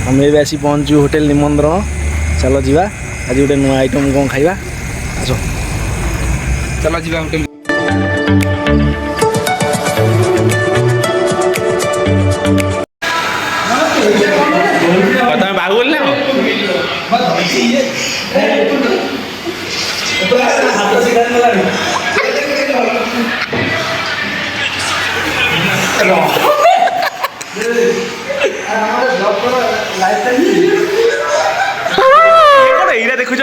आम ए आसी पहुँचु होटेल निमंत्रण चलो जीवा आज गोटे नुआ आइटम कौन खाइबा आस चलो जीवा होटेल तुम बाहु बोल एरा देखुं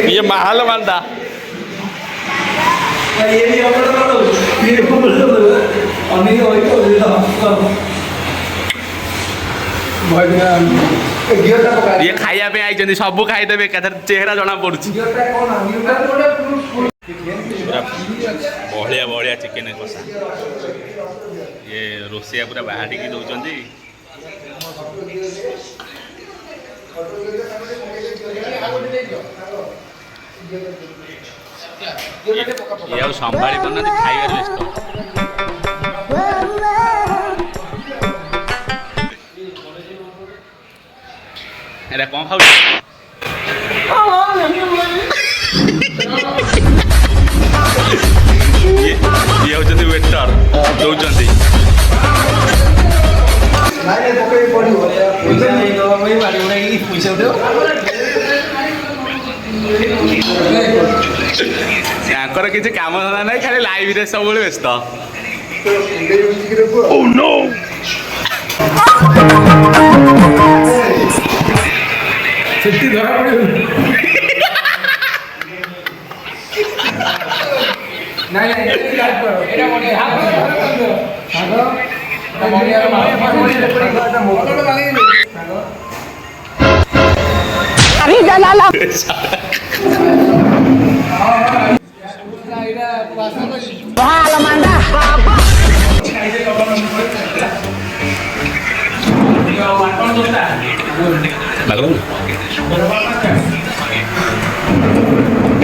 ये महल मानता ये खाया पे आई सब खाईदेवे चेहरा जना पड़ू बहलिया बहलिया चिकेन कषा ये रोसिया पूरा बाहर की दौरान ये संभाली पाना खाइबार व्यस्त एरा कौन खाऊ ये होचंदी वेटर दौचंदी याकर किसी काम धंदा नहीं खाली लाइव रे सब व्यस्त Oh no! सेफ्टी धरा पड़े नहीं नहीं याद करो एटा मोटे हाथ सागो मोनिया अरे जलाला वाला मांडा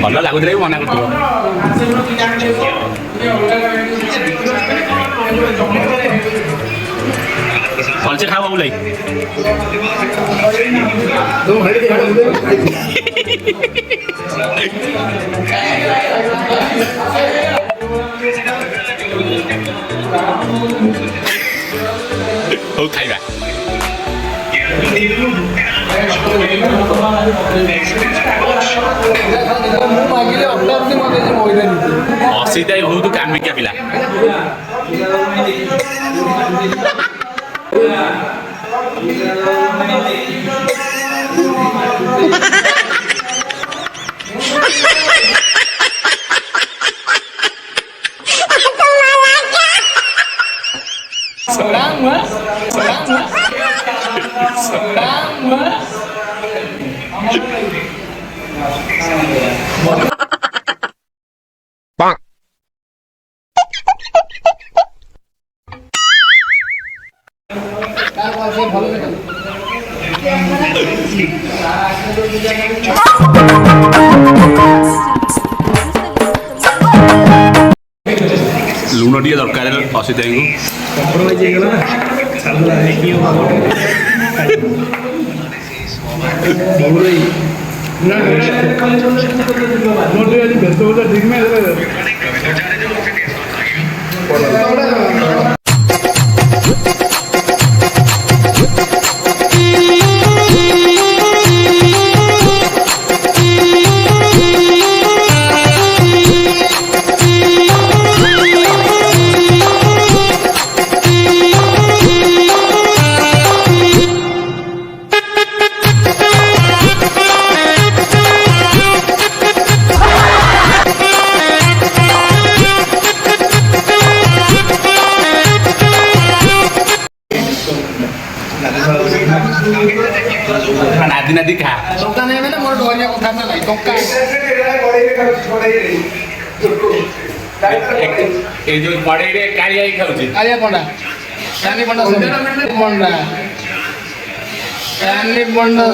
भल लगुच मना कर भलसे खाओ बाबू लाई खाइबा असीटा बहुत कामिका पिला लुण टे दरकार असीता नादी नादी खा टंका नहीं मैंने मोर डोरिया को खाता नहीं टंका ए जो बड़े रे कालिया ही खाउची कालिया पंडा रानी पंडा पंडा रानी पंडा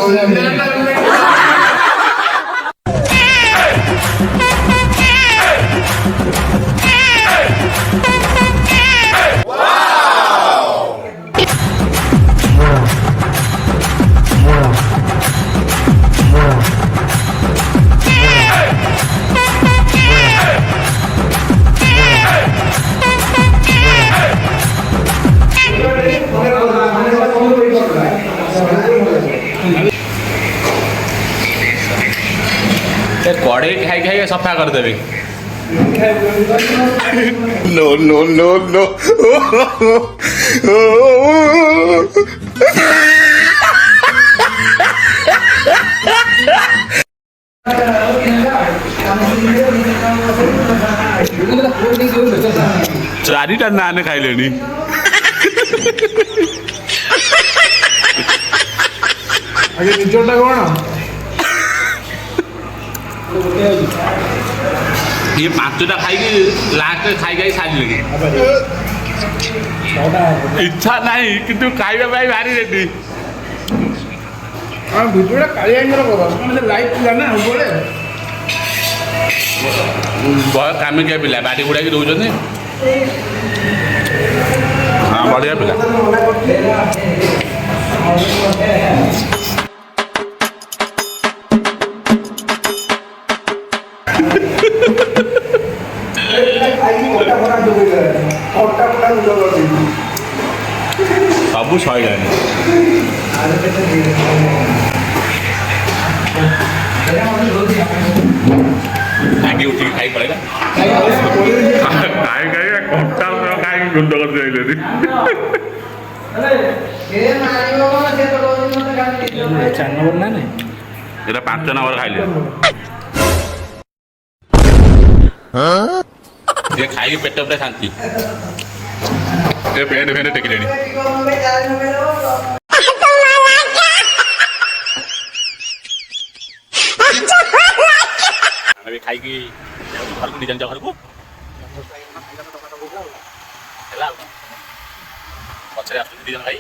कड़े खाई खाई सफा करदेवे No, no, no, no. चारिटा नान खाइलेनी ଆଗେ ନିଜଟା କ'ଣ ये पांचटा खाई लास्ट खाई खाई सारे इच्छा नहीं किंतु खाइबा भारी रेडी ଭିଡ଼ିଓଟା କାଳିଆଙ୍କର କର ମାନେ ଲାଇଭ୍ ଥିଲା ନା ସବୁବେଳେ बहुत कामिकिया पिला बाटी बुड़ाकी दौरान हाँ बढ़िया पिला सब सही आगे उठी खाई पड़ेगा खाई खाई घंटा खाई गुंड कर जाइले ଚାରି ନମ୍ବର ନା ନାଇଁ এটা 5 নম্বর খাইলে ये खाई पेट पे शांति ये पेट फेंटे टेकी लेनी अभी खाई की घर को निजन जा घर को ହେଲା ପଛରେ ଆସୁଛନ୍ତି ଦି ଜଣ ଭାଇ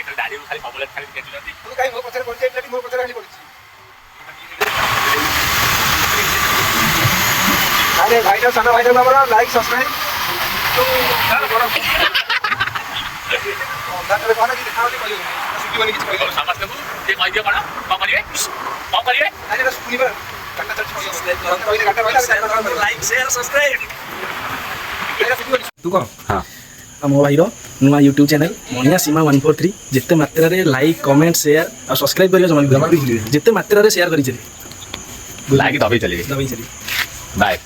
ଏଟା ଗାଡିରୁ ଖାଲି ସବୁବେଳେ ଖାଲି କେଟୁଛନ୍ତି ତୁ କାଇଁ ମୋ ପଛରେ ପଡିଛି ଏଠି ମୋ ପଛରେ ଖାଲି ପଡିଛି ଆରେ ଭାଇଟା ସାନ ଭାଇଟା ଆମର ଲାଇକ୍ ସବସ୍କ୍ରାଇବ ତୁ ତାର ବଡ଼ ତାପରେ କଣ କି ଦେଖାଉନି କହିବ ଶୁଣିବନି କିଛି କହିବ ସମସ୍ତଙ୍କୁ କିଏ କହିଦିଅ କ'ଣ କରିବେ ଆରେ ଏଟା ଶୁଣିବା କାଟା ଚାଲିଛି କହିଲେ କାଟା କହିଲା ଲାଇକ୍ ସେୟାର ସବସ୍କ୍ରାଇବ ତୁ କହ ହଁ ମୋ ଭାଇର ନୂଆ ୟୁଟ୍ୟୁବ୍ ଚ୍ୟାନେଲ୍ ମଣିଆ ସୀମା 143 ଯେତେ ମାତ୍ରାରେ ଲାଇକ୍ କମେଣ୍ଟ ସେୟାର ଆଉ ସବସ୍କ୍ରାଇବ୍ କରିବା ଜମା ବି ଯେତେ ମାତ୍ରାରେ ସେୟାର କରିଚାଲି ଲାଇକ୍ ଦବେଇ ଚାଲିବେ ଦବାଇ ଚାଲି ବାଏ